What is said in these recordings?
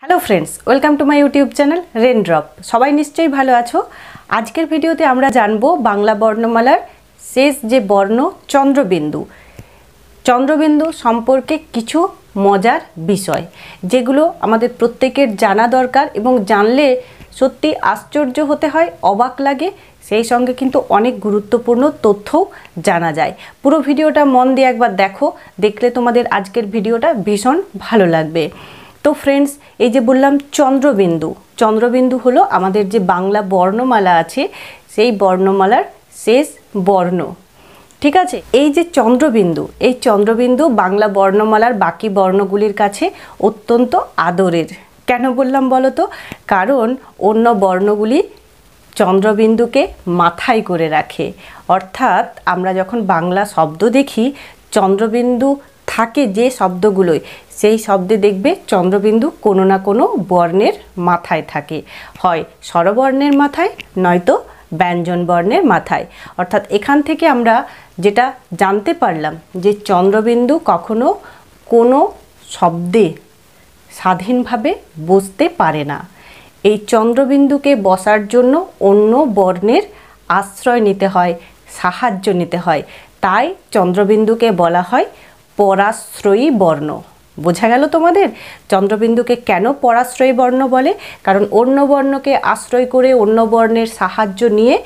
Hello friends welcome to my YouTube channel Raindrop. सबाई निश्चयই ভালো আছো। আজকের ভিডিওতে আমরা জানবো বাংলা বর্ণমালার শেষ যে বর্ণ চন্দ্রবিন্দু চন্দ্রবিন্দু সম্পর্কে কিছু মজার বিষয় যেগুলো আমাদের প্রত্যেকের জানা দরকার এবং জানলে সত্যি আশ্চর্য হতে হয়, অবাক লাগে, সেই সঙ্গে কিন্তু অনেক গুরুত্বপূর্ণ তথ্যও জানা যায়। পুরো ভিডিওটা মন দিয়ে একবার দেখো, দেখলে তোমাদের আজকের ভিডিওটা ভীষণ ভালো লাগবে। তো ফ্রেন্ডস, এই যে বললাম চন্দ্রবিন্দু, চন্দ্রবিন্দু হলো আমাদের যে বাংলা বর্ণমালা আছে সেই বর্ণমালার শেষ বর্ণ। ঠিক আছে, এই যে চন্দ্রবিন্দু, এই চন্দ্রবিন্দু বাংলা বর্ণমালার বাকি বর্ণগুলির কাছে অত্যন্ত আদরের। কেন বললাম বলো তো? কারণ অন্য বর্ণগুলি চন্দ্রবিন্দুকে মাথায় করে রাখে। অর্থাৎ আমরা যখন বাংলা শব্দ দেখি, চন্দ্রবিন্দু থাকে যে শব্দগুলোই, সেই শব্দে দেখবে চন্দ্রবিন্দু কোনো না কোনো বর্ণের মাথায় থাকে, হয় স্বরবর্ণের মাথায় নয়তো ব্যঞ্জন বর্ণের মাথায়। অর্থাৎ এখান থেকে আমরা যেটা জানতে পারলাম যে চন্দ্রবিন্দু কখনো কোনো শব্দে স্বাধীনভাবে বসতে পারে না। এই চন্দ্রবিন্দুকে বসার জন্য অন্য বর্ণের আশ্রয় নিতে হয়, সাহায্য নিতে হয়। তাই চন্দ্রবিন্দুকে বলা হয় পরাশ্রয়ী বর্ণ। বোঝা গেল তোমাদের চন্দ্রবিন্দুকে কেন পরাশ্রয়ী বর্ণ বলে? কারণ অন্য বর্ণকে আশ্রয় করে অন্য বর্ণের সাহায্য নিয়ে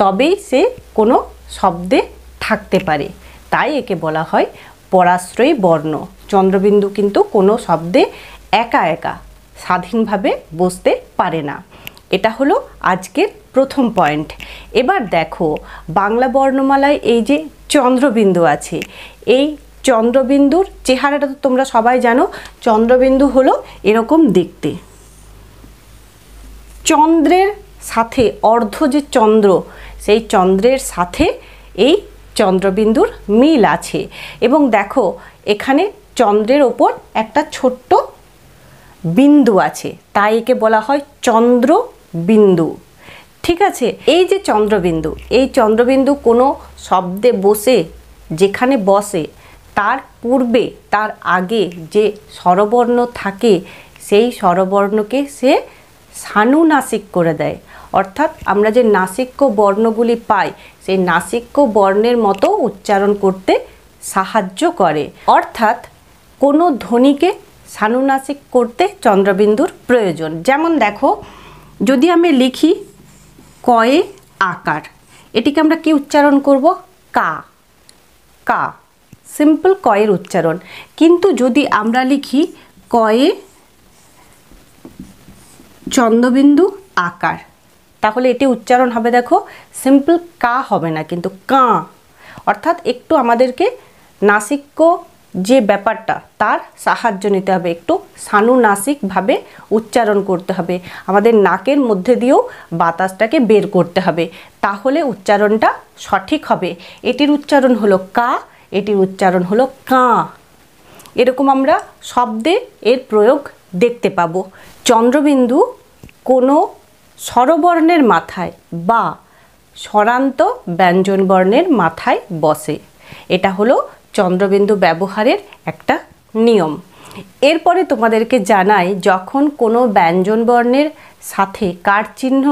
তবেই সে কোনো শব্দে থাকতে পারে, তাই একে বলা হয় পরাশ্রয়ী বর্ণ। চন্দ্রবিন্দু কিন্তু কোনো শব্দে একা একা স্বাধীনভাবে বসতে পারে না। এটা হলো আজকের প্রথম পয়েন্ট। এবার দেখো বাংলা বর্ণমালায় এই যে চন্দ্রবিন্দু আছে, এই চন্দ্রবিন্দুর চেহারাটা তো তোমরা সবাই জানো। চন্দ্রবিন্দু হলো এরকম দেখতে, চন্দ্রের সাথে অর্ধ যে চন্দ্র, সেই চন্দ্রের সাথে এই চন্দ্রবিন্দুর মিল আছে। এবং দেখো এখানে চন্দ্রের ওপর একটা ছোট্ট বিন্দু আছে, তাই একে বলা হয় চন্দ্রবিন্দু। ঠিক আছে, এই যে চন্দ্রবিন্দু, এই চন্দ্রবিন্দু কোনো শব্দে বসে, যেখানে বসে তার পূর্বে তার আগে যে স্বরবর্ণ থাকে সেই স্বরবর্ণকে সে সানুনাসিক করে দেয়। অর্থাৎ আমরা যে নাসিক্য বর্ণগুলি পাই সেই নাসিক্য বর্ণের মতো উচ্চারণ করতে সাহায্য করে। অর্থাৎ কোনো ধ্বনিকে সানুনাসিক করতে চন্দ্রবিন্দুর প্রয়োজন। যেমন দেখো, যদি আমি লিখি কয়ে আকার, এটিকে আমরা কি উচ্চারণ করব? কা, কা, সিম্পল কয়ের উচ্চারণ। কিন্তু যদি আমরা লিখি কয়ে চন্দ্রবিন্দু আকার, তাহলে এটি উচ্চারণ হবে দেখো সিম্পল কা হবে না, কিন্তু কা। অর্থাৎ একটু আমাদেরকে নাসিক্য যে ব্যাপারটা তার সাহায্য নিতে হবে, একটু সানুনাসিকভাবে উচ্চারণ করতে হবে, আমাদের নাকের মধ্যে দিয়েও বাতাসটাকে বের করতে হবে, তাহলে উচ্চারণটা সঠিক হবে। এটির উচ্চারণ হলো কা, এটির উচ্চারণ হলো কাঁ। এরকম আমরা শব্দে এর প্রয়োগ দেখতে পাবো। চন্দ্রবিন্দু কোনো স্বরবর্ণের মাথায় বা স্বরান্ত ব্যঞ্জন বর্ণের মাথায় বসে। এটা হলো চন্দ্রবিন্দু ব্যবহারের একটা নিয়ম। এরপরে তোমাদেরকে জানাই, যখন কোনো ব্যঞ্জন বর্ণের সাথে কার চিহ্ন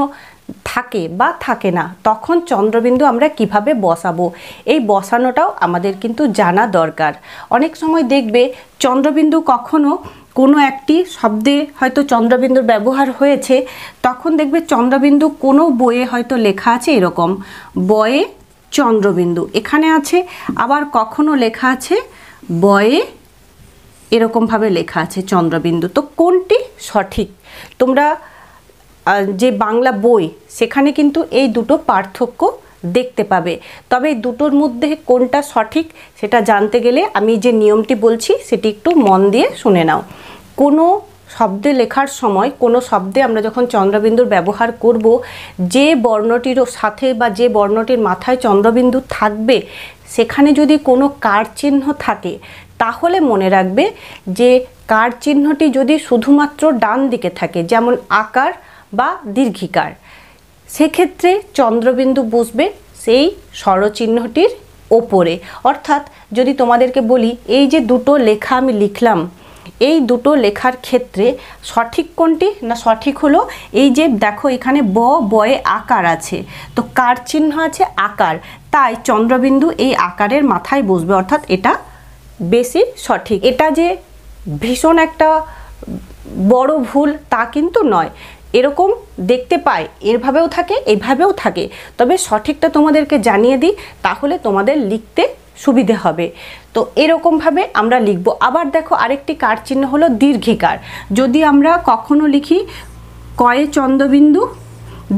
থাকে বা থাকে না, তখন চন্দ্রবিন্দু আমরা কিভাবে বসাবো, এই বসানোটাও আমাদের কিন্তু জানা দরকার। অনেক সময় দেখবে চন্দ্রবিন্দু কখনো কোনো একটি শব্দে হয়তো চন্দ্রবিন্দুর ব্যবহার হয়েছে, তখন দেখবে চন্দ্রবিন্দু কোনো বইয়ে হয়তো লেখা আছে এরকম, বয়ে চন্দ্রবিন্দু এখানে আছে, আবার কখনো লেখা আছে বয়ে এরকমভাবে লেখা আছে চন্দ্রবিন্দু। তো কোনটি সঠিক? তোমরা যে বাংলা বই সেখানে কিন্তু এই দুটো পার্থক্য দেখতে পাবে। তবে এই দুটোর মধ্যে কোনটা সঠিক সেটা জানতে গেলে আমি যে নিয়মটি বলছি সেটি একটু মন দিয়ে শুনে নাও। কোনো শব্দে লেখার সময়, কোনো শব্দে আমরা যখন চন্দ্রবিন্দুর ব্যবহার করব, যে বর্ণটির সাথে বা যে বর্ণটির মাথায় চন্দ্রবিন্দু থাকবে সেখানে যদি কোনো কার চিহ্ন থাকে, তাহলে মনে রাখবে যে কার চিহ্নটি যদি শুধুমাত্র ডান দিকে থাকে, যেমন আকার বা দীর্ঘিকার, সেক্ষেত্রে চন্দ্রবিন্দু বসবে সেই স্বরচিহ্নটির ওপরে। অর্থাৎ যদি তোমাদেরকে বলি এই যে দুটো লেখা আমি লিখলাম, এই দুটো লেখার ক্ষেত্রে সঠিক কোনটি না, সঠিক হলো এই যে দেখো এখানে বয়ে আকার আছে, তো কার চিহ্ন আছে আকার, তাই চন্দ্রবিন্দু এই আকারের মাথায় বসবে, অর্থাৎ এটা বেশি সঠিক। এটা যে ভীষণ একটা বড় ভুল তা কিন্তু নয়, এরকম দেখতে পাই, এভাবেও থাকে এইভাবেও থাকে, তবে সঠিকটা তোমাদেরকে জানিয়ে দিই, তাহলে তোমাদের লিখতে সুবিধে হবে। তো এরকমভাবে আমরা লিখব। আবার দেখো আরেকটি কার চিহ্ন হলো দীর্ঘিকার। যদি আমরা কখনো লিখি কয়ে চন্দ্রবিন্দু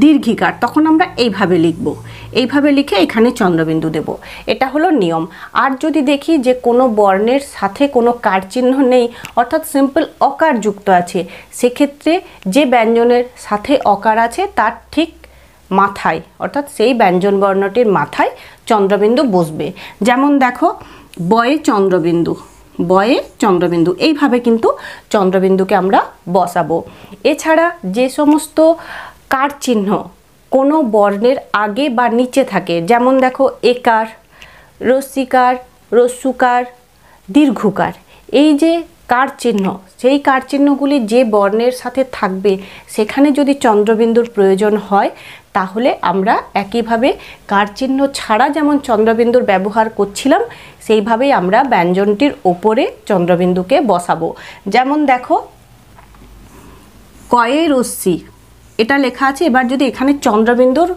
দীর্ঘিকার, তখন আমরা এইভাবে লিখব, এইভাবে লিখে এখানে চন্দ্রবিন্দু দেব, এটা হলো নিয়ম। আর যদি দেখি যে কোনো বর্ণের সাথে কোনো কার চিহ্ন নেই, অর্থাৎ সিম্পল অকার যুক্ত আছে, সেক্ষেত্রে যে ব্যঞ্জনের সাথে অকার আছে তার ঠিক মাথায়, অর্থাৎ সেই ব্যঞ্জন বর্ণটির মাথায় চন্দ্রবিন্দু বসবে। যেমন দেখো বয়ে চন্দ্রবিন্দু, বয়ে চন্দ্রবিন্দু, এইভাবে কিন্তু চন্দ্রবিন্দুকে আমরা বসাবো। এছাড়া যে সমস্ত কার চিহ্ন কোনো বর্ণের আগে বা নিচে থাকে, যেমন দেখো একার, রস্যিকার, রস্যুকার, দীর্ঘকার, এই যে কার চিহ্ন, সেই কার চিহ্নগুলি যে বর্ণের সাথে থাকবে সেখানে যদি চন্দ্রবিন্দুর প্রয়োজন হয়, তাহলে আমরা একইভাবে কার চিহ্ন ছাড়া যেমন চন্দ্রবিন্দুর ব্যবহার করছিলাম, সেইভাবেই আমরা ব্যঞ্জনটির ওপরে চন্দ্রবিন্দুকে বসাবো। যেমন দেখো কয়ে রশ্মি, এটা লেখা আছে, এবার যদি এখানে চন্দ্রবিন্দুর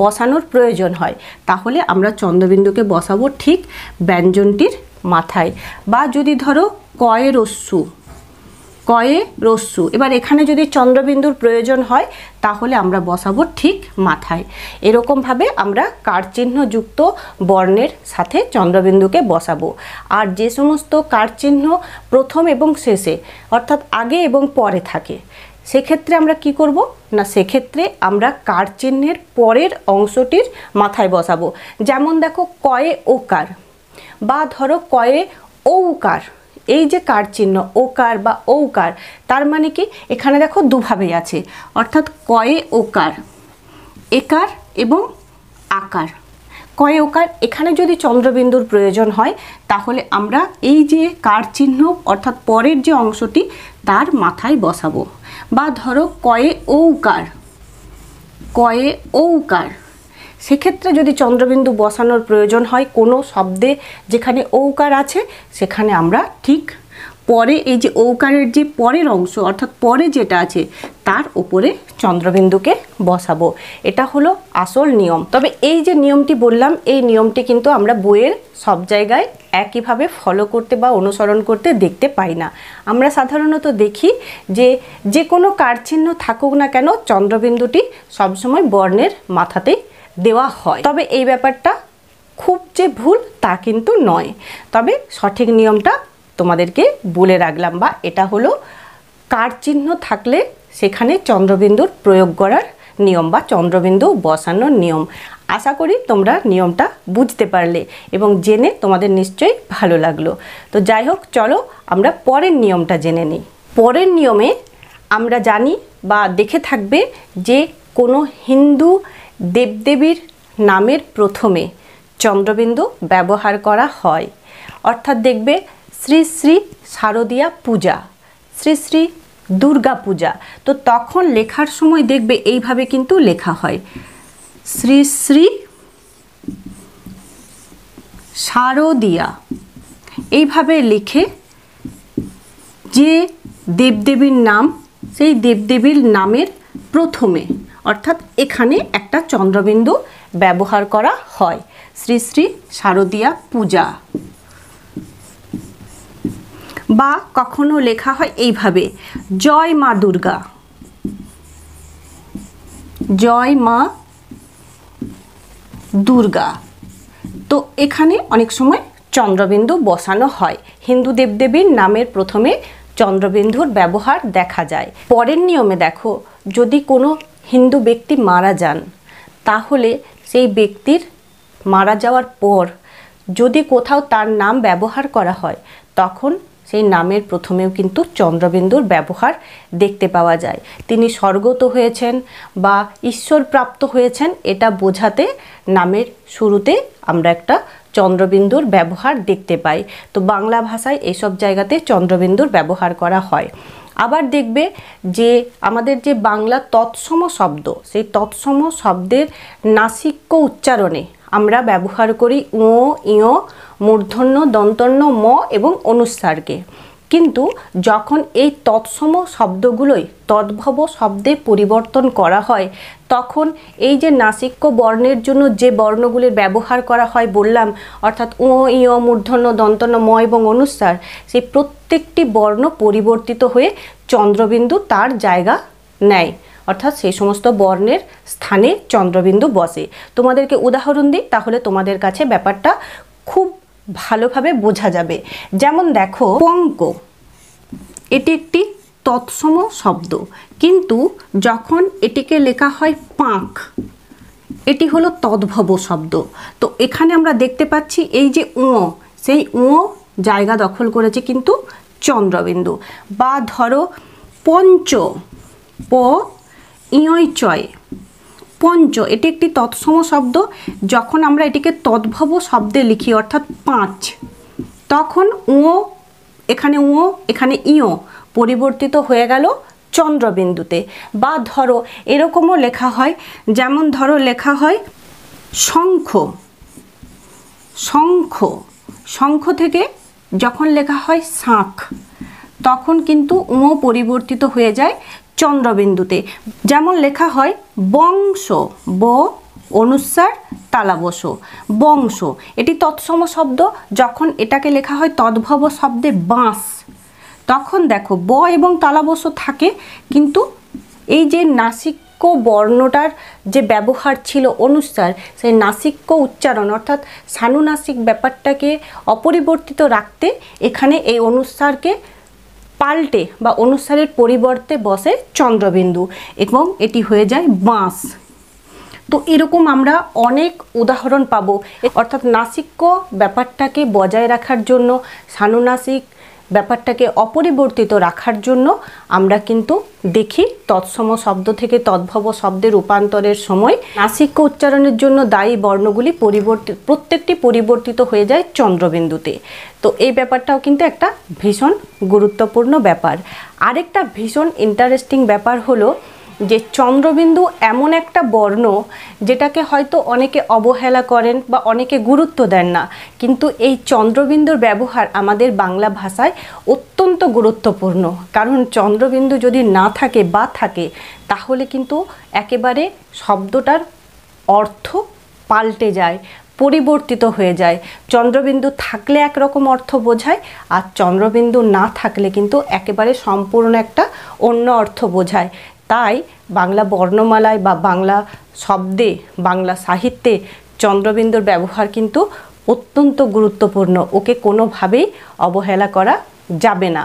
বসানোর প্রয়োজন হয়, তাহলে আমরা চন্দ্রবিন্দুকে বসাবো ঠিক ব্যঞ্জনটির মাথায়। বা যদি ধরো কয়ে রস্যু, কয়ে রস্যু, এবার এখানে যদি চন্দ্রবিন্দুর প্রয়োজন হয়, তাহলে আমরা বসাবো ঠিক মাথায়। এরকমভাবে আমরা কার চিহ্নযুক্ত বর্ণের সাথে চন্দ্রবিন্দুকে বসাবো। আর যে সমস্ত কার চিহ্ন প্রথম এবং শেষে, অর্থাৎ আগে এবং পরে থাকে, সেক্ষেত্রে আমরা কি করব না, সেক্ষেত্রে আমরা কার চিহ্নের পরের অংশটির মাথায় বসাবো। যেমন দেখো কয়ে ওকার, বা ধরো কয়ে ঔকার, এই যে কার চিহ্ন ওকার বা ঔকার, তার মানে কি এখানে দেখো দুভাবেই আছে, অর্থাৎ কয়ে ওকার, একার এবং আকার। কয়ে ওকার, এখানে যদি চন্দ্রবিন্দুর প্রয়োজন হয়, তাহলে আমরা এই যে কার চিহ্ন অর্থাৎ পরের যে অংশটি তার মাথায় বসাবো। বা ধরো কয়ে ঔকার, কয়ে ঔকার, সেক্ষেত্রে যদি চন্দ্রবিন্দু বসানোর প্রয়োজন হয় কোনো শব্দে যেখানে ঔকার আছে, সেখানে আমরা ঠিক পরে এই যে ঔকারের যে পরের অংশ অর্থাৎ পরে যেটা আছে তার উপরে চন্দ্রবিন্দুকে বসাবো। এটা হলো আসল নিয়ম। তবে এই যে নিয়মটি বললাম, এই নিয়মটি কিন্তু আমরা বইয়ের সব জায়গায় একইভাবে ফলো করতে বা অনুসরণ করতে দেখতে পাই না। আমরা সাধারণত দেখি যে যে কোনো কার চিহ্ন থাকুক না কেন, চন্দ্রবিন্দুটি সবসময় বর্ণের মাথাতেই দেওয়া হয়। তবে এই ব্যাপারটা খুব যে ভুল তা কিন্তু নয়, তবে সঠিক নিয়মটা তোমাদেরকে বলে রাখলাম। বা এটা হলো কার চিহ্ন থাকলে সেখানে চন্দ্রবিন্দুর প্রয়োগ করার নিয়ম বা চন্দ্রবিন্দু বসানোর নিয়ম। আশা করি তোমরা নিয়মটা বুঝতে পারলে এবং জেনে তোমাদের নিশ্চয়ই ভালো লাগলো। তো যাই হোক, চলো আমরা পরের নিয়মটা জেনে নিই। পরের নিয়মে আমরা জানি বা দেখে থাকবে যে কোনো হিন্দু দেবদেবীর নামের প্রথমে চন্দ্রবিন্দু ব্যবহার করা হয়। অর্থাৎ দেখবে শ্রী শ্রী শারদীয়া পূজা, শ্রী শ্রী দুর্গা পূজা, তো তখন লেখার সময় দেখবে এইভাবে কিন্তু লেখা হয়, শ্রী শ্রী শারদীয়া। এইভাবে লিখে যে দেবদেবীর নাম, সেই দেবদেবীর নামের প্রথমে অর্থাৎ এখানে একটা চন্দ্রবিন্দু ব্যবহার করা হয়, শ্রী শ্রী শারদীয়া পূজা। বা কখনো লেখা হয় এইভাবে, জয় মা দুর্গা, জয় মা দুর্গা। তো এখানে অনেক সময় চন্দ্রবিন্দু বসানো হয়, হিন্দু দেবদেবীর নামের প্রথমে চন্দ্রবিন্দুর ব্যবহার দেখা যায়। পরের নিয়মে দেখো, যদি কোনো হিন্দু ব্যক্তি মারা যান, তাহলে সেই ব্যক্তির মারা যাওয়ার পর যদি কোথাও তার নাম ব্যবহার করা হয়, তখন সেই নামের প্রথমেও কিন্তু চন্দ্রবিন্দুর ব্যবহার দেখতে পাওয়া যায়। তিনি স্বর্গত হয়েছেন বা ঈশ্বর প্রাপ্ত হয়েছেন, এটা বোঝাতে নামের শুরুতে আমরা একটা চন্দ্রবিন্দুর ব্যবহার দেখতে পাই। তো বাংলা ভাষায় এইসব জায়গাতে চন্দ্রবিন্দুর ব্যবহার করা হয়। আবার দেখবে যে আমাদের যে বাংলা তৎসম শব্দ, সেই তৎসম শব্দের নাসিক্য উচ্চারণে আমরা ব্যবহার করি ও, ইয়, মূর্ধন্য, দন্তন্য, ম এবং অনুস্বারকে। কিন্তু যখন এই তৎসম শব্দগুলোই তদ্ভব শব্দে পরিবর্তন করা হয়, তখন এই যে নাসিক্য বর্ণের জন্য যে বর্ণগুলির ব্যবহার করা হয় বললাম, অর্থাৎ ও, ইয়, মূর্ধন্য, দন্তন্য, ম এবং অনুস্বার, সেই প্রত্যেকটি বর্ণ পরিবর্তিত হয়ে চন্দ্রবিন্দু তার জায়গা নেয়, অর্থাৎ সেই সমস্ত বর্ণের স্থানে চন্দ্রবিন্দু বসে। তোমাদেরকে উদাহরণ দিই, তাহলে তোমাদের কাছে ব্যাপারটা খুব ভালোভাবে বোঝা যাবে। যেমন দেখো, পঙ্ক এটি একটি তৎসম শব্দ, কিন্তু যখন এটিকে লেখা হয় পাঁক, এটি হলো তদ্ভব শব্দ। তো এখানে আমরা দেখতে পাচ্ছি এই যে ও, সেই ও জায়গা দখল করেছে কিন্তু চন্দ্রবিন্দু। বা ধরো পঞ্চ, প ইয় চয়, পঞ্চ এটি একটি তৎসম শব্দ। যখন আমরা এটিকে তদ্ভব শব্দে লিখি অর্থাৎ 5, তখন ও, এখানে ও, এখানে ইয় পরিবর্তিত হয়ে গেল চন্দ্রবিন্দুতে। বা ধরো এরকমও লেখা হয়, যেমন ধরো লেখা হয় শঙ্খ, শঙ্খ, শঙ্খ থেকে যখন লেখা হয় শাঁখ, তখন কিন্তু ও পরিবর্তিত হয়ে যায় চন্দ্রবিন্দুতে। যেমন লেখা হয় বংশ, ব অনুস্বার তালাবস, বংশ এটি তৎসম শব্দ। যখন এটাকে লেখা হয় তদ্ভব শব্দে বাঁশ, তখন দেখো ব এবং তালাবস থাকে, কিন্তু এই যে নাসিক্য বর্ণটার যে ব্যবহার ছিল অনুস্বার, সেই নাসিক্য উচ্চারণ অর্থাৎ সানুনাসিক ব্যাপারটাকে অপরিবর্তিত রাখতে এখানে এই অনুস্বারকে পাল্টে বা অনুস্বারের পরিবর্তে বসে চন্দ্রবিন্দু এবং এটি হয়ে যায় বাঁশ। তো এরকম আমরা অনেক উদাহরণ পাবো। অর্থাৎ নাসিক্য ব্যাপারটাকে বজায় রাখার জন্য, সানুনাসিক ব্যাপারটাকে অপরিবর্তিত রাখার জন্য আমরা কিন্তু দেখি তৎসম শব্দ থেকে তদ্ভব শব্দের রূপান্তরের সময় নাসিক্য উচ্চারণের জন্য দায়ী বর্ণগুলি প্রত্যেকটি পরিবর্তিত হয়ে যায় চন্দ্রবিন্দুতে। তো এই ব্যাপারটাও কিন্তু একটা ভীষণ গুরুত্বপূর্ণ ব্যাপার। আরেকটা ভীষণ ইন্টারেস্টিং ব্যাপার হলো যে চন্দ্রবিন্দু এমন একটা বর্ণ যেটাকে হয়তো অনেকে অবহেলা করেন বা অনেকে গুরুত্ব দেন না, কিন্তু এই চন্দ্রবিন্দুর ব্যবহার আমাদের বাংলা ভাষায় অত্যন্ত গুরুত্বপূর্ণ। কারণ চন্দ্রবিন্দু যদি না থাকে বা থাকে, তাহলে কিন্তু একেবারে শব্দটার অর্থ পাল্টে যায়, পরিবর্তিত হয়ে যায়। চন্দ্রবিন্দু থাকলে একরকম অর্থ বোঝায়, আর চন্দ্রবিন্দু না থাকলে কিন্তু একেবারে সম্পূর্ণ একটা অন্য অর্থ বোঝায়। তাই বাংলা বর্ণমালায় বা বাংলা শব্দে, বাংলা সাহিত্যে চন্দ্রবিন্দুর ব্যবহার কিন্তু অত্যন্ত গুরুত্বপূর্ণ, ওকে কোনোভাবেই অবহেলা করা যাবে না।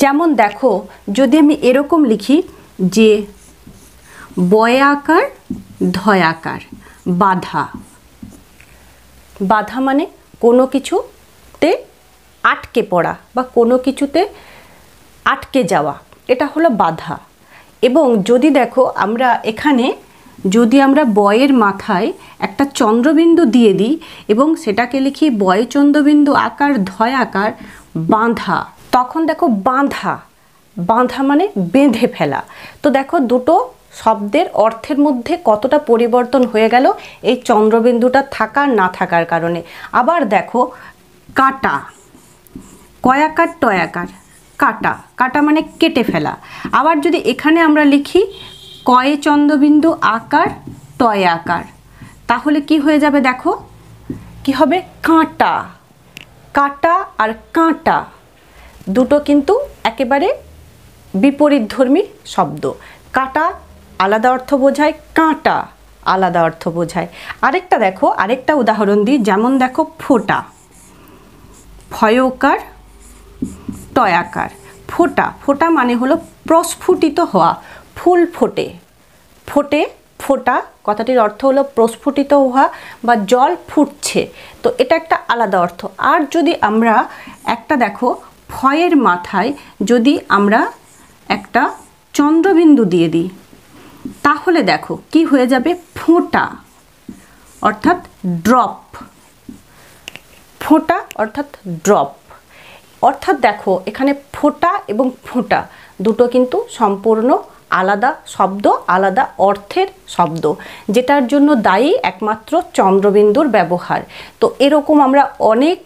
যেমন দেখো, যদি আমি এরকম লিখি যে বয়াকার ধয়াকার, বাধা, বাধা মানে কোনো কিছুতে আটকে পড়া বা কোনো কিছুতে আটকে যাওয়া, এটা হলো বাধা। এবং যদি দেখো আমরা এখানে যদি আমরা বয়ের মাথায় একটা চন্দ্রবিন্দু দিয়ে দিই এবং সেটাকে লিখি বয় চন্দ্রবিন্দু আকার ধয় আকার বাঁধা, তখন দেখো বাঁধা, বাঁধা মানে বেঁধে ফেলা। তো দেখো দুটো শব্দের অর্থের মধ্যে কতটা পরিবর্তন হয়ে গেল এই চন্দ্রবিন্দুটা থাকার না থাকার কারণে। আবার দেখো কাটা, কয়াকার টয়াকার, কাটা, কাটা মানে কেটে ফেলা। আবার যদি এখানে আমরা লিখি কয়ে চন্দ্রবিন্দু আকার টয় আকার, তাহলে কি হয়ে যাবে দেখো, কি হবে কাঁটা। কাটা আর কাঁটা দুটো কিন্তু একেবারে বিপরীতধর্মী শব্দ। কাটা আলাদা অর্থ বোঝায়, কাঁটা আলাদা অর্থ বোঝায়। আরেকটা দেখো, আরেকটা উদাহরণ দিই। যেমন দেখো ফোঁটা, ফয়কার টয়াকার, ফোঁটা, ফোঁটা মানে হলো প্রস্ফুটিত হওয়া, ফুল ফোটে, ফোটে, ফোঁটা কথাটির অর্থ হলো প্রস্ফুটিত হওয়া বা জল ফুটছে। তো এটা একটা আলাদা অর্থ। আর যদি আমরা একটা দেখো ফয়ের মাথায় যদি আমরা একটা চন্দ্রবিন্দু দিয়ে দিই, তাহলে দেখো কি হয়ে যাবে, ফোঁটা অর্থাৎ ড্রপ, ফোঁটা অর্থাৎ ড্রপ। অর্থাৎ দেখো এখানে ফোঁটা এবং ফোঁটা দুটো কিন্তু সম্পূর্ণ আলাদা শব্দ, আলাদা অর্থের শব্দ, যেটার জন্য দায়ী একমাত্র চন্দ্রবিন্দুর ব্যবহার। তো এরকম আমরা অনেক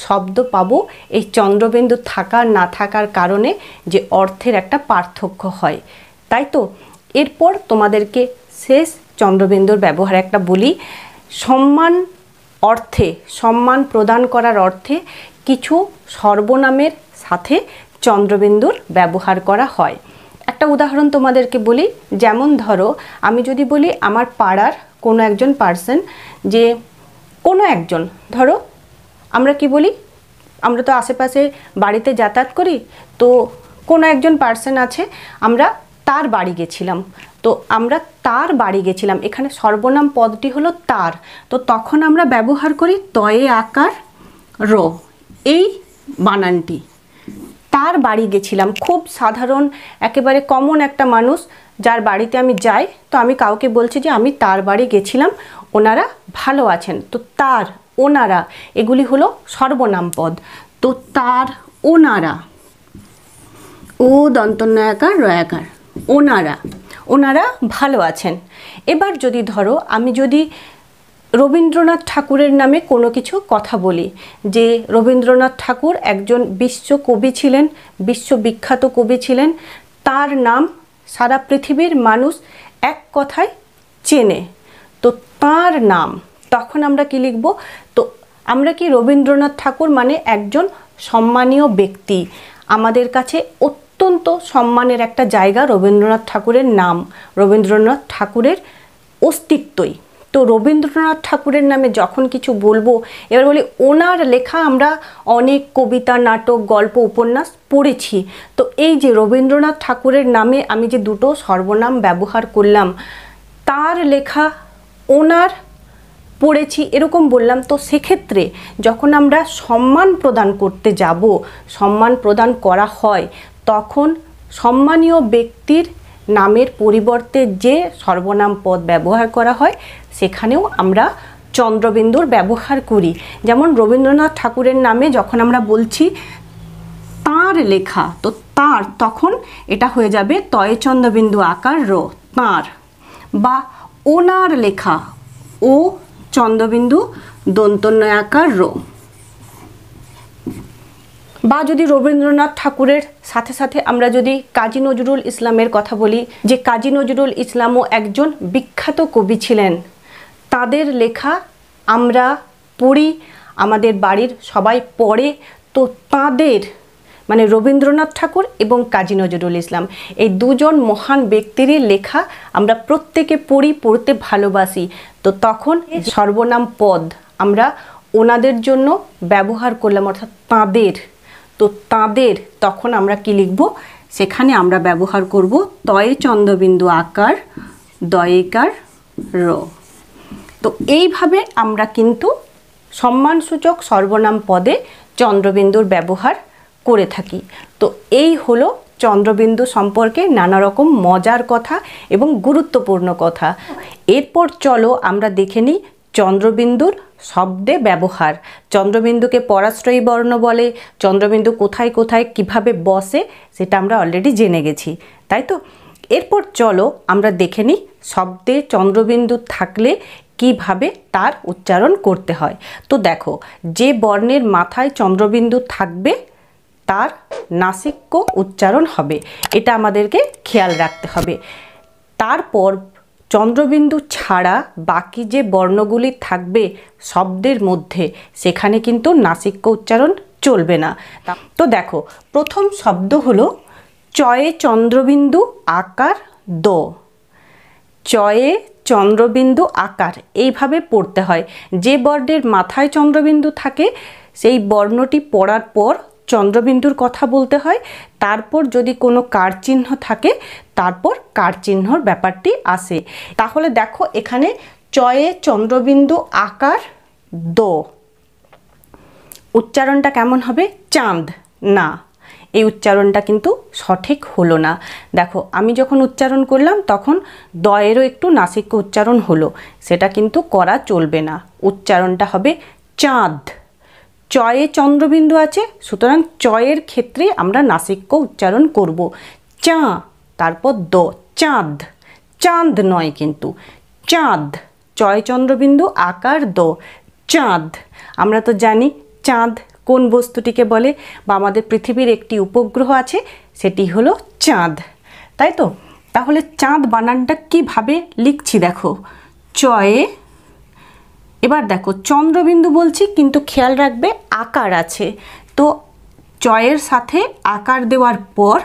শব্দ পাবো এই চন্দ্রবিন্দু থাকার না থাকার কারণে, যে অর্থের একটা পার্থক্য হয়, তাই তো। এরপর তোমাদেরকে শেষ চন্দ্রবিন্দুর ব্যবহার একটা বলি। সম্মান অর্থে, সম্মান প্রদান করার অর্থে কিছু সর্বনামের সাথে চন্দ্রবিন্দুর ব্যবহার করা হয়। একটা উদাহরণ তোমাদেরকে বলি, যেমন ধরো আমি যদি বলি আমার পাড়ার কোনো একজন পার্সন, যে কোনো একজন, ধরো আমরা কি বলি, আমরা তো আশেপাশে বাড়িতে যাতায়াত করি, তো কোনো একজন পার্সন আছে, আমরা তার বাড়ি গেছিলাম, তো আমরা তার বাড়ি গেছিলাম, এখানে সর্বনাম পদটি হলো তার। তো তখন আমরা ব্যবহার করি তয়ে আকার র, এই বানানটি। তার বাড়ি গেছিলাম, খুব সাধারণ একেবারে কমন একটা মানুষ যার বাড়িতে আমি যাই, তো আমি কাউকে বলছি যে আমি তার বাড়ি গেছিলাম, ওনারা ভালো আছেন। তো তার, ওনারা, এগুলি হলো সর্বনাম পদ। তো তার, ওনারা, ও দন্তন্বয়াকার রয়াকার, ওনারা, ওনারা ভালো আছেন। এবার যদি ধরো আমি যদি রবীন্দ্রনাথ ঠাকুরের নামে কোনো কিছু কথা বলি, যে রবীন্দ্রনাথ ঠাকুর একজন বিশ্বকবি ছিলেন, বিশ্ববিখ্যাত কবি ছিলেন, তার নাম সারা পৃথিবীর মানুষ এক কথায় চেনে, তো তার নাম, তখন আমরা কি লিখব? তো আমরা কি, রবীন্দ্রনাথ ঠাকুর মানে একজন সম্মানীয় ব্যক্তি, আমাদের কাছে অত্যন্ত সম্মানের একটা জায়গা রবীন্দ্রনাথ ঠাকুরের নাম, রবীন্দ্রনাথ ঠাকুরের অস্তিত্বই। তো রবীন্দ্রনাথ ঠাকুরের নামে যখন কিছু বলবো, এবার বলি ওনার লেখা আমরা অনেক কবিতা, নাটক, গল্প, উপন্যাস পড়েছি, তো এই যে রবীন্দ্রনাথ ঠাকুরের নামে আমি যে দুটো সর্বনাম ব্যবহার করলাম, তার লেখা, ওনার পড়েছি, এরকম বললাম, তো সেক্ষেত্রে যখন আমরা সম্মান প্রদান করতে যাব, সম্মান প্রদান করা হয়, তখন সম্মানীয় ব্যক্তির নামের পরিবর্তে যে সর্বনাম পদ ব্যবহার করা হয়, সেখানেও আমরা চন্দ্রবিন্দুর ব্যবহার করি। যেমন রবীন্দ্রনাথ ঠাকুরের নামে যখন আমরা বলছি তাঁর লেখা, তো তাঁর, তখন এটা হয়ে যাবে তয়ে চন্দ্রবিন্দু আকার র, তাঁর। বা ওনার লেখা, ও চন্দ্রবিন্দু দন্তন্বয় আকার র। বা যদি রবীন্দ্রনাথ ঠাকুরের সাথে সাথে আমরা যদি কাজী নজরুল ইসলামের কথা বলি, যে কাজী নজরুল ইসলামও একজন বিখ্যাত কবি ছিলেন, তাদের লেখা আমরা পড়ি, আমাদের বাড়ির সবাই পড়ে, তো তাদের মানে রবীন্দ্রনাথ ঠাকুর এবং কাজী নজরুল ইসলাম, এই দুজন মহান ব্যক্তিরই লেখা আমরা প্রত্যেকে পড়ি, পড়তে ভালোবাসি, তো তখন সর্বনাম পদ আমরা ওনাদের জন্য ব্যবহার করলাম, অর্থাৎ তাঁদের। তো তাঁদের, তখন আমরা কি লিখব? সেখানে আমরা ব্যবহার করব তয়ে চন্দ্রবিন্দু আকার দয়েকার র। তো এইভাবে আমরা কিন্তু সম্মানসূচক সর্বনাম পদে চন্দ্রবিন্দুর ব্যবহার করে থাকি। তো এই হলো চন্দ্রবিন্দু সম্পর্কে নানা রকম মজার কথা এবং গুরুত্বপূর্ণ কথা। এরপর চলো আমরা দেখে নিই চন্দ্রবিন্দুর শব্দে ব্যবহার। চন্দ্রবিন্দুকে পরাশ্রয়ী বর্ণ বলে, চন্দ্রবিন্দু কোথায় কোথায় কিভাবে বসে সেটা আমরা অলরেডি জেনে গেছি, তাই তো। এরপর চলো আমরা দেখে নিই শব্দে চন্দ্রবিন্দু থাকলে কিভাবে তার উচ্চারণ করতে হয়। তো দেখো, যে বর্ণের মাথায় চন্দ্রবিন্দু থাকবে তার নাসিক্য উচ্চারণ হবে, এটা আমাদেরকে খেয়াল রাখতে হবে। তারপর চন্দ্রবিন্দু ছাড়া বাকি যে বর্ণগুলি থাকবে শব্দের মধ্যে, সেখানে কিন্তু নাসিক্য উচ্চারণ চলবে না। তো দেখো, প্রথম শব্দ হলো চয়ে চন্দ্রবিন্দু আকার দ। চয়ে চন্দ্রবিন্দু আকার, এইভাবে পড়তে হয়। যে বর্ণের মাথায় চন্দ্রবিন্দু থাকে সেই বর্ণটি পড়ার পর চন্দ্রবিন্দুর কথা বলতে হয়, তারপর যদি কোনো কার চিহ্ন থাকে তারপর কার চিহ্নর ব্যাপারটি আসে। তাহলে দেখো এখানে চয়ে চন্দ্রবিন্দু আকার দ, উচ্চারণটা কেমন হবে? চাঁদ, না, এই উচ্চারণটা কিন্তু সঠিক হলো না। দেখো আমি যখন উচ্চারণ করলাম তখন দয়েরও একটু নাসিক্য উচ্চারণ হলো, সেটা কিন্তু করা চলবে না। উচ্চারণটা হবে চাঁদ, চয়ে চন্দ্রবিন্দু আছে, সুতরাং চয়ের ক্ষেত্রে আমরা নাসিক্য উচ্চারণ করব। চা, তারপর দ, চাঁদ। চাঁদ নয় কিন্তু, চাঁদ। চয় চন্দ্রবিন্দু আকার দ, চাঁদ। আমরা তো জানি চাঁদ কোন বস্তুটিকে বলে, বা আমাদের পৃথিবীর একটি উপগ্রহ আছে, সেটি হলো চাঁদ, তাই তো? তাহলে চাঁদ বানানটা কিভাবে লিখছি দেখো, চয়ে, এবার দেখো চন্দ্রবিন্দু বলছি কিন্তু খেয়াল রাখবে আকার আছে, তো চয়ের সাথে আকার দেওয়ার পর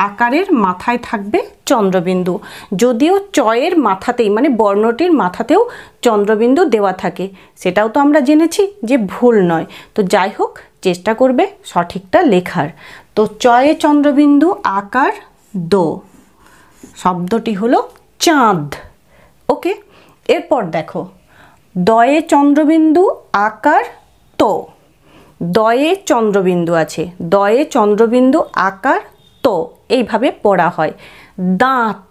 আকারের মাথায় থাকবে চন্দ্রবিন্দু। যদিও চয়ের মাথাতেই মানে বর্ণটির মাথাতেও চন্দ্রবিন্দু দেওয়া থাকে, সেটাও তো আমরা জেনেছি যে ভুল নয়। তো যাই হোক, চেষ্টা করবে সঠিকটা লেখার। তো চয়ে চন্দ্রবিন্দু আকার দো, শব্দটি হলো চাঁদ। ওকে, এরপর দেখো দয়ে চন্দ্রবিন্দু আকার তো। দয়ে চন্দ্রবিন্দু আছে, দয়ে চন্দ্রবিন্দু আকার তো, এইভাবে পড়া হয়। দাঁত,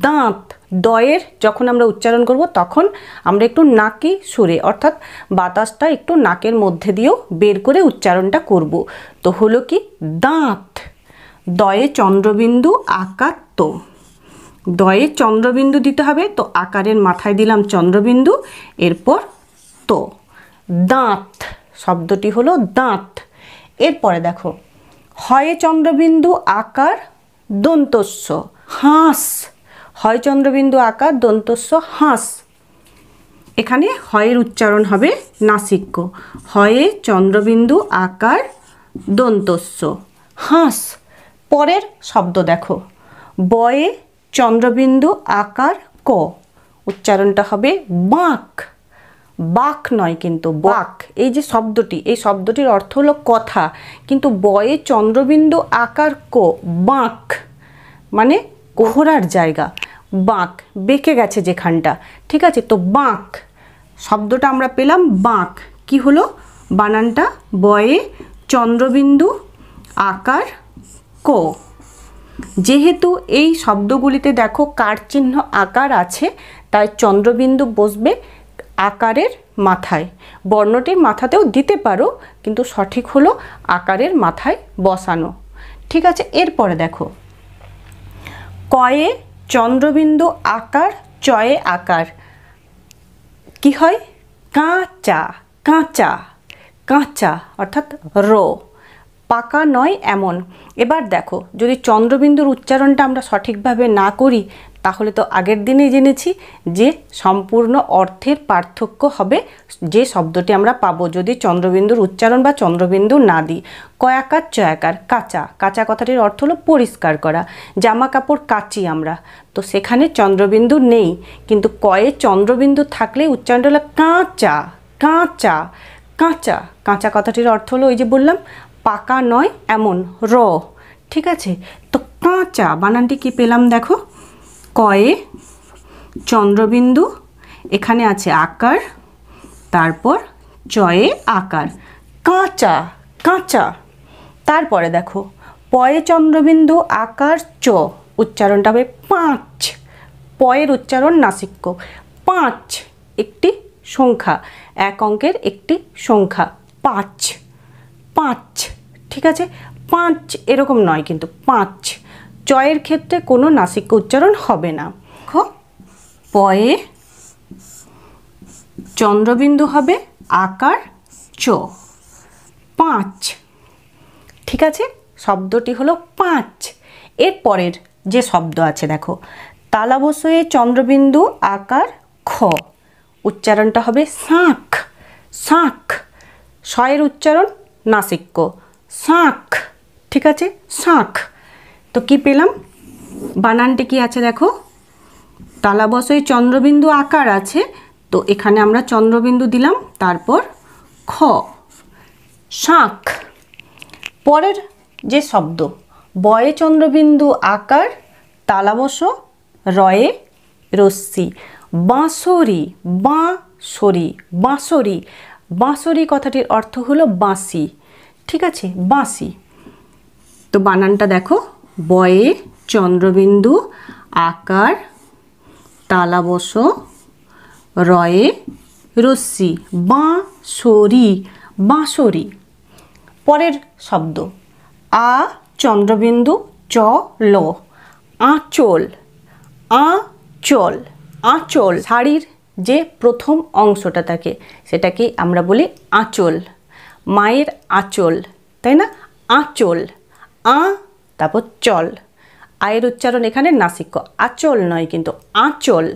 দাঁত। দয়ের যখন আমরা উচ্চারণ করব তখন আমরা একটু নাকি সুরে, অর্থাৎ বাতাসটা একটু নাকের মধ্যে দিয়েও বের করে উচ্চারণটা করব। তো হলো কি দাঁত। দয়ে চন্দ্রবিন্দু আকার তো, দয়ে চন্দ্রবিন্দু দিতে হবে, তো আকারের মাথায় দিলাম চন্দ্রবিন্দু, এরপর তো, দাঁত। শব্দটি হলো দাঁত। এরপরে দেখো হয়ে চন্দ্রবিন্দু আকার দন্তস্য, হাঁস। হয় চন্দ্রবিন্দু আকার দন্তস্য হাঁস। এখানে হয়ের উচ্চারণ হবে নাসিক্য। হয়ে চন্দ্রবিন্দু আকার দন্তস্য হাঁস। পরের শব্দ দেখো বয়ে চন্দ্রবিন্দু আকার ক, উচ্চারণটা হবে বাঁক। বাক নয় কিন্তু বাক। এই যে শব্দটি, এই শব্দটির অর্থ হলো কথা, কিন্তু বয়ে চন্দ্রবিন্দু আকার ক, বাঁক মানে ঘোরার জায়গা, বাঁক, বেঁকে গেছে যেখানটা, ঠিক আছে? তো বাঁক শব্দটা আমরা পেলাম বাঁক। কি হলো বানানটা? বয়ে চন্দ্রবিন্দু আকার ক। যেহেতু এই শব্দগুলিতে দেখো কার চিহ্ন আকার আছে, তাই চন্দ্রবিন্দু বসবে আকারের মাথায়। বর্ণটির মাথাতেও দিতে পারো, কিন্তু সঠিক হলো আকারের মাথায় বসানো, ঠিক আছে? এরপরে দেখো কয়ে চন্দ্রবিন্দু আকার চয়ে আকার কি হয়? কাঁচা, কাঁচা, কাঁচা অর্থাৎ র, পাকা নয় এমন। এবার দেখো যদি চন্দ্রবিন্দুর উচ্চারণটা আমরা সঠিকভাবে না করি, তাহলে তো আগের দিনেই জেনেছি যে সম্পূর্ণ অর্থের পার্থক্য হবে যে শব্দটি আমরা পাবো যদি চন্দ্রবিন্দুর উচ্চারণ বা চন্দ্রবিন্দু না দিই। কয়াকার চয়াকার, কাঁচা। কাঁচা কথাটির অর্থ হলো পরিষ্কার করা, জামা কাপড় কাচি আমরা, তো সেখানে চন্দ্রবিন্দু নেই, কিন্তু কয়ে চন্দ্রবিন্দু থাকলে উচ্চারণটা হলো কাঁচা, কাঁচা, কাঁচা। কাঁচা কথাটির অর্থ হলো ওই যে বললাম পাকা নয় এমন, র, ঠিক আছে? তো কাঁচা বানানটি কি পেলাম দেখো, কয়ে চন্দ্রবিন্দু, এখানে আছে আকার, তারপর চয়ে আকার, কাঁচা, কাঁচা। তারপরে দেখো পয়ে চন্দ্রবিন্দু আকার চ, উচ্চারণটা হবে পাঁচ। পয়ের উচ্চারণ নাসিক্য, পাঁচ একটি সংখ্যা, এক অঙ্কের একটি সংখ্যা, পাঁচ, পাঁচ, ঠিক আছে? পাঁচ এরকম নয় কিন্তু পাঁচ। চয়ের ক্ষেত্রে কোনো নাসিক্য উচ্চারণ হবে না। দেখো পয়ে চন্দ্রবিন্দু হবে আকার চ, পাঁচ, ঠিক আছে? শব্দটি হলো পাঁচ। এর পরের যে শব্দ আছে দেখো তালাবসয়ে চন্দ্রবিন্দু আকার খ, উচ্চারণটা হবে শাঁখ, শাঁখ। শয়ের উচ্চারণ নাসিক্য, শাঁখ, ঠিক আছে? শাঁখ। তো কি পেলাম? বানানটি কি আছে দেখো, তালাবসয়ে চন্দ্রবিন্দু আকার আছে, তো এখানে আমরা চন্দ্রবিন্দু দিলাম, তারপর খ, শাঁখ। পরের যে শব্দ বয়ে চন্দ্রবিন্দু আকার তালাবস রয়ে রশ্মি, বাঁশরি, বাঁশরি, বাঁশরি। বাঁশরি কথাটির অর্থ হলো বাঁশি, ঠিক আছে? বাঁশি। তো বানানটা দেখো বয়ে চন্দ্রবিন্দু আকার তালাবস রয়ে রশ্মি, বাঁশরি, বাঁশরি। পরের শব্দ আ চন্দ্রবিন্দু চ ল, আঁচল। আঁচল, আঁচল। শাড়ির যে প্রথম অংশটা থাকে সেটাকে আমরা বলি আঁচল, মায়ের আঁচল, তাই না? আঁচল। তারপর চল, আয়ের উচ্চারণ এখানে নাসিক্য, আঁচল নয় কিন্তু, আঁচল।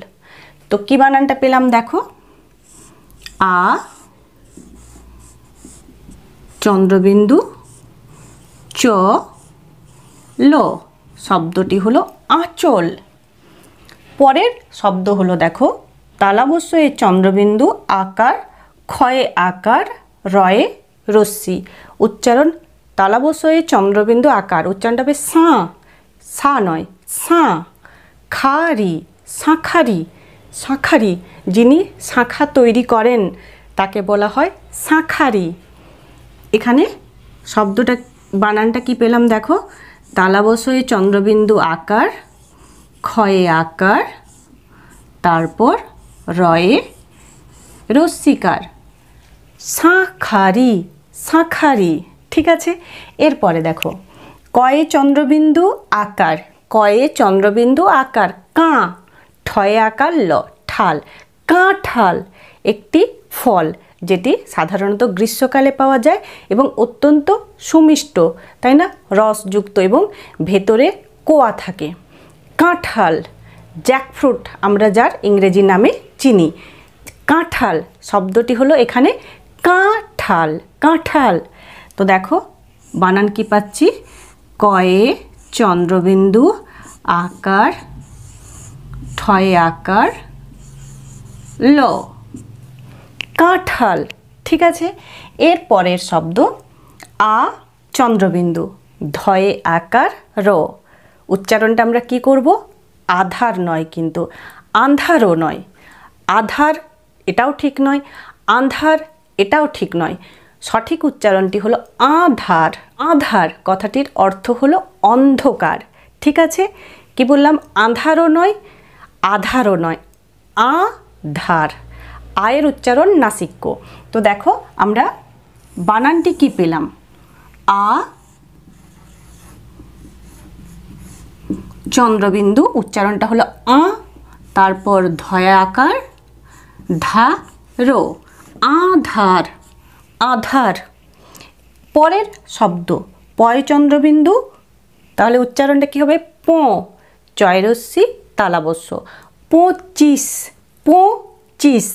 তো কি বানানটা পেলাম দেখো, আ চন্দ্রবিন্দু চ ল, শব্দটি হলো আঁচল। পরের শব্দ হলো দেখো, তালাবস্যে চন্দ্রবিন্দু আকার, ক্ষয়ে আকার, রয়ে রস্যি। উচ্চারণ তালাবস্যে চন্দ্রবিন্দু আকার, উচ্চারণটা হবে সাঁ, সা নয় সাঁ। খারি, শাঁখারি, শাঁখারি, যিনি শাঁখা তৈরি করেন তাকে বলা হয় শাঁখারি। এখানে শব্দটা বানানটা কি পেলাম দেখো, তালাবস্যে চন্দ্রবিন্দু আকার, ক্ষয়ে আকার, তারপর রয়ে রস্যিকার, শাঁখারি, শাঁখারি। ঠিক আছে, এরপরে দেখো, কয়ে চন্দ্রবিন্দু আকার, কয়ে চন্দ্রবিন্দু আকার, কাঁ, ঠয়ে আকার ল, ঠাল। কাঁঠাল একটি ফল যেটি সাধারণত গ্রীষ্মকালে পাওয়া যায় এবং অত্যন্ত সুমিষ্ট, তাই না? রসযুক্ত এবং ভেতরে কোয়া থাকে। কাঁঠাল, জ্যাকফ্রুট আমরা যার ইংরেজি নামে চিনি। কাঁঠাল শব্দটি হলো এখানে কাঁঠাল, কাঁঠাল। তো দেখো বানান কি পাচ্ছি, কয়ে চন্দ্রবিন্দু আকার, ঠয়ে আকার ল, কাঁঠাল। ঠিক আছে, এর পরের শব্দ আ চন্দ্রবিন্দু, ধয়ে আকার র। উচ্চারণটা আমরা কি করব, আধার নয় কিন্তু, আন্ধারও নয়। আধার এটাও ঠিক নয়, আন্ধার এটাও ঠিক নয়। সঠিক উচ্চারণটি হলো আধার। আধার কথাটির অর্থ হলো অন্ধকার। ঠিক আছে, কি বললাম, আন্ধারও নয় আধারও নয়, আধার। আয়ের উচ্চারণ নাসিক্য। তো দেখো আমরা বানানটি কি পেলাম, আ চন্দ্রবিন্দু, উচ্চারণটা হলো আ, তারপর ধয়া আকার, ধা রো, আধার, আধার। পরের শব্দ পয় চন্দ্রবিন্দু, তাহলে উচ্চারণটা কি হবে, পো, চয়রস্যি তালাবস্য, 25, 25,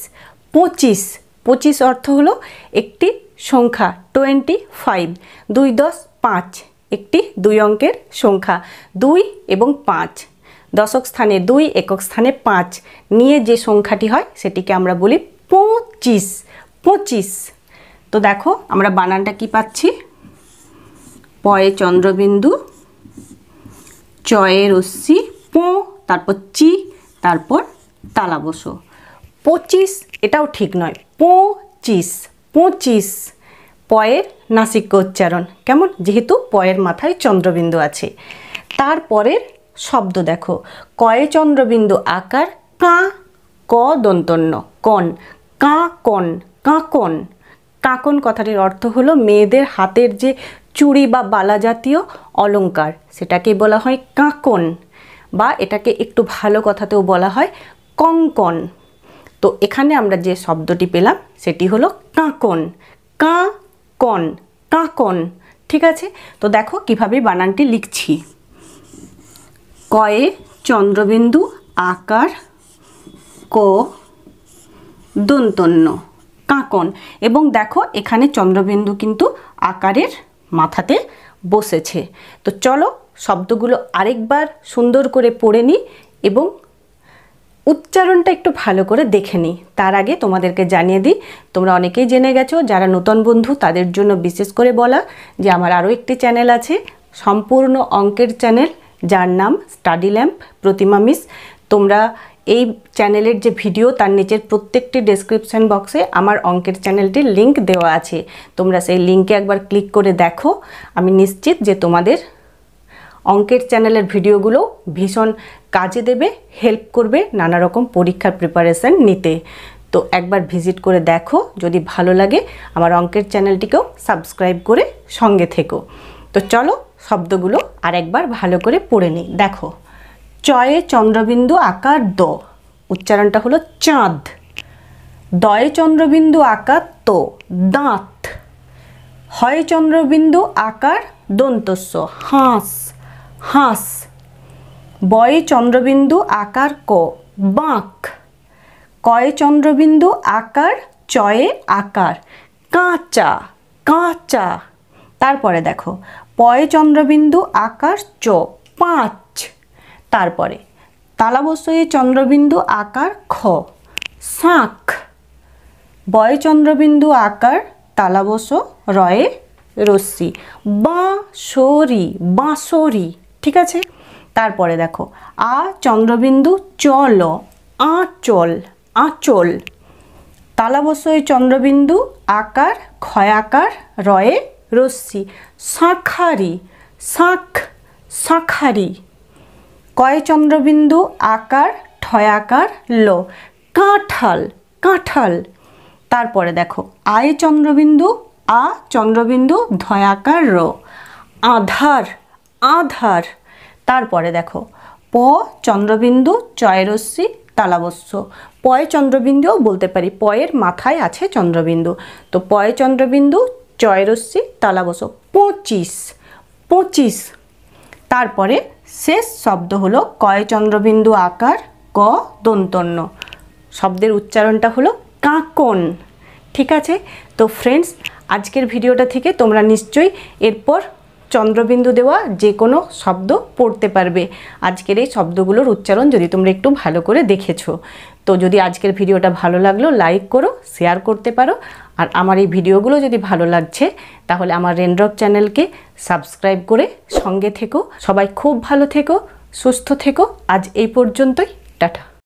25। 25 অর্থ হলো একটি সংখ্যা, 25, 2 10 5, একটি 2 অঙ্কের সংখ্যা, 2 এবং 5, দশক স্থানে 2, একক স্থানে 5 নিয়ে যে সংখ্যাটি হয় সেটিকে আমরা বলি 25, 25। তো দেখো আমরা বানানটা কি পাচ্ছি, পয়ে চন্দ্রবিন্দু, চয়ে রস্যি, পো, তারপর চি, তারপর তালাবস্য, 25। এটাও ঠিক নয়, 25, 25। পয়ের নাসিক্য উচ্চারণ কেমন, যেহেতু পয়ের মাথায় চন্দ্রবিন্দু আছে। তারপরের শব্দ দেখো, কয়ে চন্দ্রবিন্দু আকার, কা, ক দন্তন্য, কন, কাঁকন, কাঁকন। কাঁকন কথাটির অর্থ হলো মেয়েদের হাতের যে চুড়ি বা বালা জাতীয় অলংকার, সেটাকে বলা হয় কাঁকন, বা এটাকে একটু ভালো কথাতেও বলা হয় কঙ্কন। তো এখানে আমরা যে শব্দটি পেলাম সেটি হলো কাঁকন, কাঁকন, কাঁকন। ঠিক আছে, তো দেখো কিভাবে বানানটি লিখছি, কয়ে চন্দ্রবিন্দু আকার, ক দন্তন্য, কাঁকন। এবং দেখো এখানে চন্দ্রবিন্দু কিন্তু আকারের মাথাতে বসেছে। তো চলো শব্দগুলো আরেকবার সুন্দর করে পড়ে নিই এবং উচ্চারণটা একটু ভালো করে দেখে নিই। তার আগে তোমাদেরকে জানিয়ে দিই, তোমরা অনেকেই জেনে গেছো, যারা নতুন বন্ধু তাদের জন্য বিশেষ করে বলা যে আমার আরও একটি চ্যানেল আছে, সম্পূর্ণ অঙ্কের চ্যানেল, যার নাম স্টাডি ল্যাম্প প্রতিমা মিস। তোমরা এই চ্যানেলের যে ভিডিও তার নিচের প্রত্যেকটি ডেসক্রিপশন বক্সে আমার অঙ্কের চ্যানেলটির লিঙ্ক দেওয়া আছে, তোমরা সেই লিঙ্কে একবার ক্লিক করে দেখো। আমি নিশ্চিত যে তোমাদের অঙ্কের চ্যানেলের ভিডিওগুলো ভীষণ কাজে দেবে, হেল্প করবে নানা রকম পরীক্ষার প্রিপারেশন নিতে। তো তো একবার ভিজিট করে দেখো, যদি ভালো লাগে আমার অঙ্কের চ্যানেলটিকেও সাবস্ক্রাইব করে সঙ্গে থেকো। তো চলো শব্দগুলো আরেকবার ভালো করে পড়ে নিই। দেখো, চয়ে চন্দ্রবিন্দু আকার দ, উচ্চারণটা হলো চাঁদ। দয়ে চন্দ্রবিন্দু আকার তো, দাঁত। হয় চন্দ্রবিন্দু আকার দন্তস্য, হাঁস, হাঁস। বয়ে চন্দ্রবিন্দু আকার ক, বাঁক। কয়ে চন্দ্রবিন্দু আকার চয়ে আকার, কাঁচা, কাঁচা। তারপরে দেখো, পয়ে চন্দ্রবিন্দু আকার চ, পাঁচ। তারপরে তালাবস্যয়ে চন্দ্রবিন্দু আকার খ, শাঁখ। বয়ে চন্দ্রবিন্দু আকার তালাবস্য রয়ে রস্যি, বাঁশরি, বাঁশরি। ঠিক আছে। তারপরে দেখো, আ চন্দ্রবিন্দু চল, আঁচল, আঁচল। তালাবস্যয়ে চন্দ্রবিন্দু আকার ক্ষয়াকার রয়ে রস্যি, শাঁখারি, শাঁখ, শাঁখারি। কয়ে চন্দ্রবিন্দু আকার ঠয়াকার ল, কাঁঠাল, কাঁঠাল। তারপরে দেখো, আয়ে চন্দ্রবিন্দু আ চন্দ্রবিন্দু ধয়াকার র, আধার, আধার। তারপরে দেখো, প চন্দ্রবিন্দু চয়রস্যি তালাবস্য, পয়ে চন্দ্রবিন্দুও বলতে পারি, পয়ের মাথায় আছে চন্দ্রবিন্দু। তো পয়ে চন্দ্রবিন্দু চয়রস্যি তালাবস্য, 25, 25। তারপরে শেষ শব্দ হলো কয়ে চন্দ্রবিন্দু আকার ক দন্তন্য, শব্দের উচ্চারণটা হলো কাঁকন। ঠিক আছে। তো ফ্রেন্ডস, আজকের ভিডিওটা থেকে তোমরা নিশ্চয়ই এরপর চন্দ্রবিন্দু দেওয়া যে কোনো শব্দ পড়তে পারবে। আজকের এই শব্দগুলোর উচ্চারণ যদি তোমরা একটু ভালো করে দেখেছো। তো যদি আজকের ভিডিওটা ভালো লাগলো লাইক করো, শেয়ার করতে পারো। আর আমার এই ভিডিওগুলো যদি ভালো লাগছে তাহলে আমার রেনড্রপ চ্যানেলকে সাবস্ক্রাইব করে সঙ্গে থেকো। সবাই খুব ভালো থেকো, সুস্থ থেকো। আজ এই পর্যন্তই, টাটা।